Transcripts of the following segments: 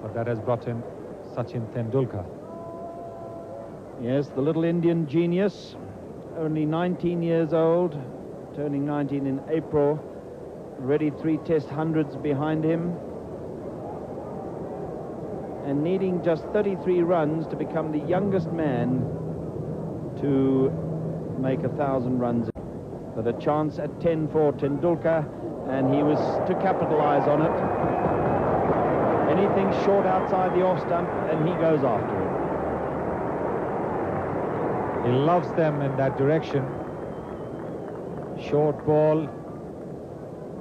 but that has brought in Sachin Tendulkar. Yes, the little Indian genius, only 19 years old, turning 19 in April, already 3 Test hundreds behind him, and needing just 33 runs to become the youngest man to make 1,000 runs. But a chance at 10 for Tendulkar, and he was to capitalize on it. Anything short outside the off stump, and he goes after it. He loves them in that direction. Short ball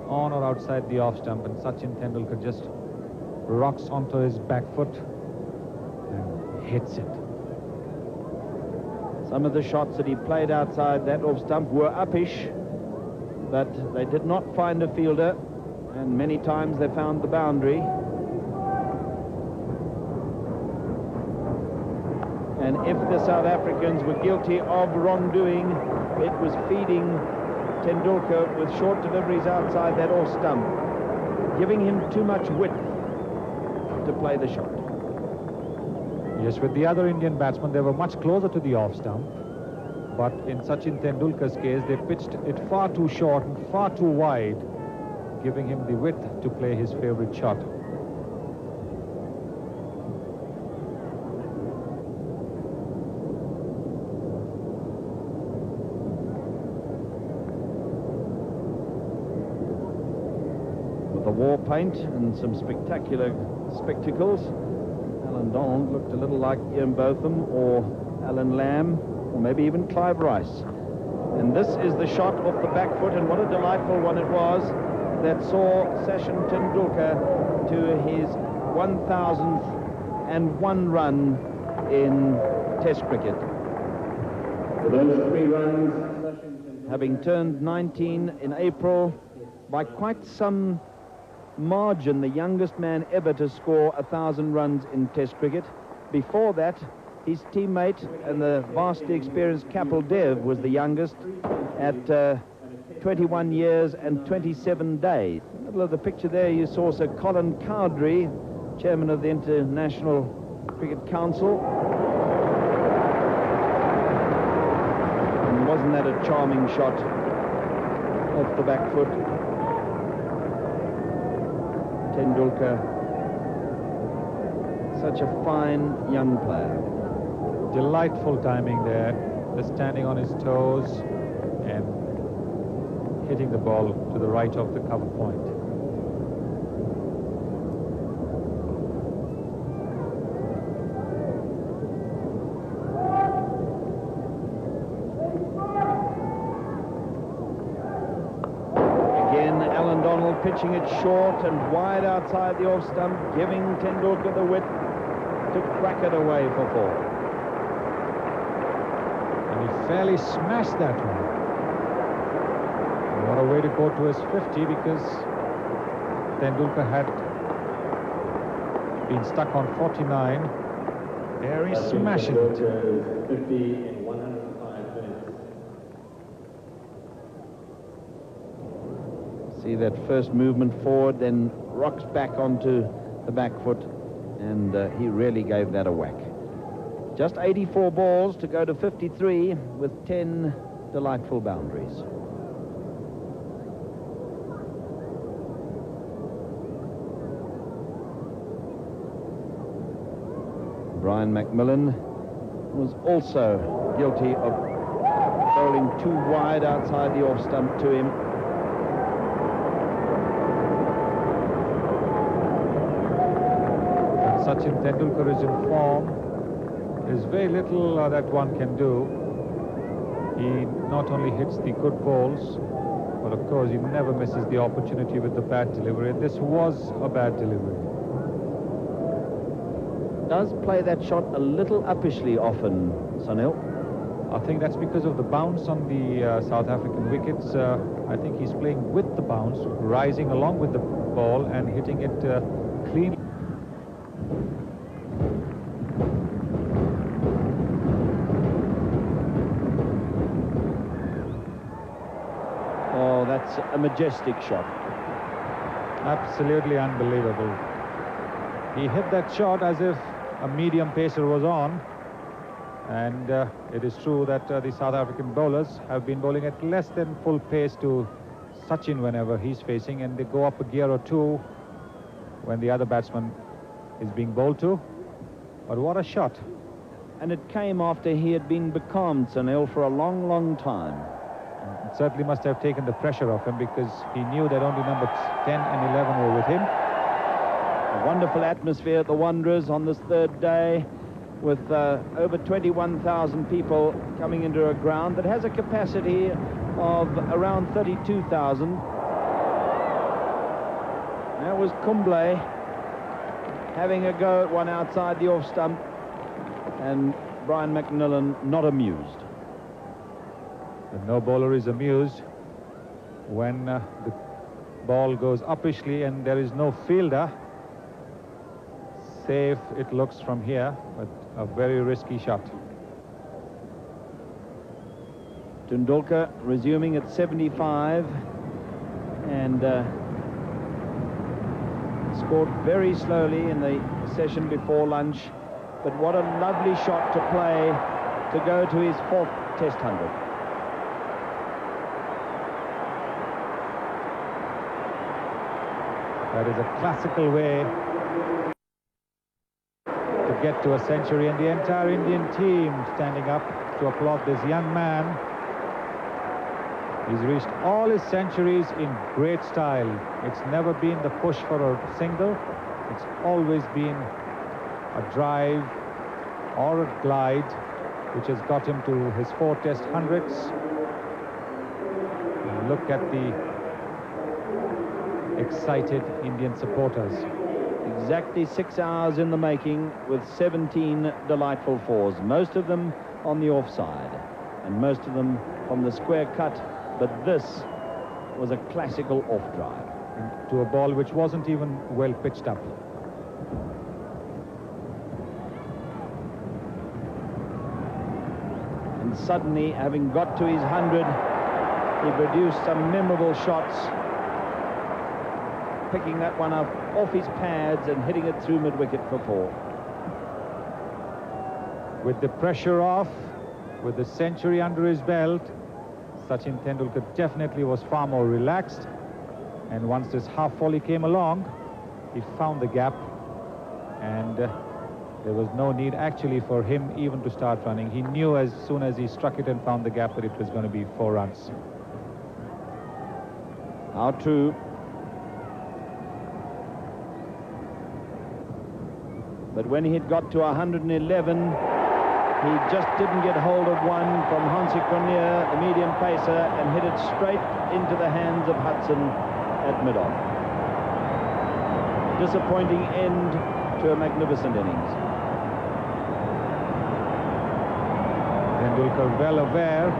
on or outside the off stump, and Sachin Tendulkar just rocks onto his back foot and hits it. Some of the shots that he played outside that off stump were uppish, but they did not find a fielder, and many times they found the boundary. And if the South Africans were guilty of wrongdoing, it was feeding Tendulkar with short deliveries outside that off stump, giving him too much width to play the shot. Yes, with the other Indian batsmen, they were much closer to the off stump, but in Sachin Tendulkar's case, they pitched it far too short and far too wide, giving him the width to play his favorite shot. With the war paint and some spectacular spectacles, Allan Donald looked a little like Ian Botham or Alan Lamb, or maybe even Clive Rice. And this is the shot off the back foot, and what a delightful one it was that saw Sachin Tendulkar to his 1,001 run in Test cricket. For those 3 runs, having turned 19 in April, by quite some margin, the youngest man ever to score 1,000 runs in Test cricket. Before that, his teammate and the vastly experienced Kapil Dev was the youngest at 21 years and 27 days. In the middle of the picture there, you saw Sir Colin Cowdrey, chairman of the International Cricket Council. And wasn't that a charming shot off the back foot? Tendulkar, such a fine young player. Delightful timing there, just standing on his toes and hitting the ball to the right of the cover point. Again, Allan Donald pitching it short and wide outside the off stump, giving Tendulkar the width to crack it away for 4. He fairly smashed that one. What a way to go to his 50, because Tendulkar had been stuck on 49. There he's smashing it. 50 in 105 minutes. See that first movement forward, then rocks back onto the back foot, and he really gave that a whack. Just 84 balls to go to 53 with 10 delightful boundaries. Brian Mcmillan was also guilty of bowling too wide outside the off stump to him. And Sachin Tendulkar is in form. There's very little that one can do. He not only hits the good balls, but of course he never misses the opportunity with the bad delivery. This was a bad delivery. Does play that shot a little uppishly often, Sunil. I think that's because of the bounce on the South African wickets. I think he's playing with the bounce, rising along with the ball and hitting it clean. Oh, that's a majestic shot. Absolutely unbelievable. He hit that shot as if a medium pacer was on. And it is true that the South African bowlers have been bowling at less than full pace to Sachin whenever he's facing, and they go up a gear or two when the other batsman is being bowled to. But what a shot. And it came after he had been becalmed, Sunil, for a long, long time. It certainly must have taken the pressure off him, because he knew that only numbers 10 and 11 were with him. A wonderful atmosphere at the Wanderers on this third day, with over 21,000 people coming into a ground that has a capacity of around 32,000. That was Kumble having a go at one outside the off stump, and Brian Mcmillan not amused. And no bowler is amused when the ball goes uppishly and there is no fielder. Safe it looks from here, but a very risky shot. Tendulkar resuming at 75 and scored very slowly in the session before lunch, but what a lovely shot to play to go to his 4th Test 100. That is a classical way to get to a century, and the entire Indian team standing up to applaud this young man. He's reached all his centuries in great style. It's never been the push for a single. It's always been a drive or a glide which has got him to his 4 Test 100s. Look at the excited Indian supporters. Exactly 6 hours in the making, with 17 delightful fours, most of them on the offside and most of them from the square cut, but this was a classical off drive to a ball which wasn't even well pitched up. And suddenly, having got to his 100, he produced some memorable shots, picking that one up off his pads and hitting it through mid-wicket for 4. With the pressure off, with the century under his belt, Sachin Tendulkar definitely was far more relaxed. And once this half volley came along, he found the gap, and there was no need actually for him even to start running. He knew as soon as he struck it and found the gap that it was going to be 4 runs. How true. But when he had got to 111, he just didn't get hold of one from Hansie Cronje, the medium pacer, and hit it straight into the hands of Hudson at mid-on. Disappointing end to a magnificent innings. Tendulkar well aware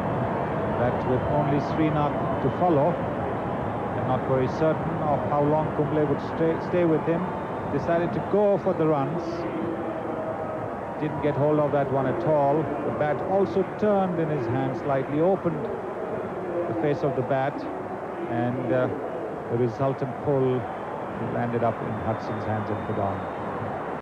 that with only Srinath to follow, and not very certain of how long Kumble would stay with him, decided to go for the runs. Didn't get hold of that one at all. The bat also turned in his hand, slightly opened the face of the bat, and the resultant pull landed up in Hudson's hands and put on.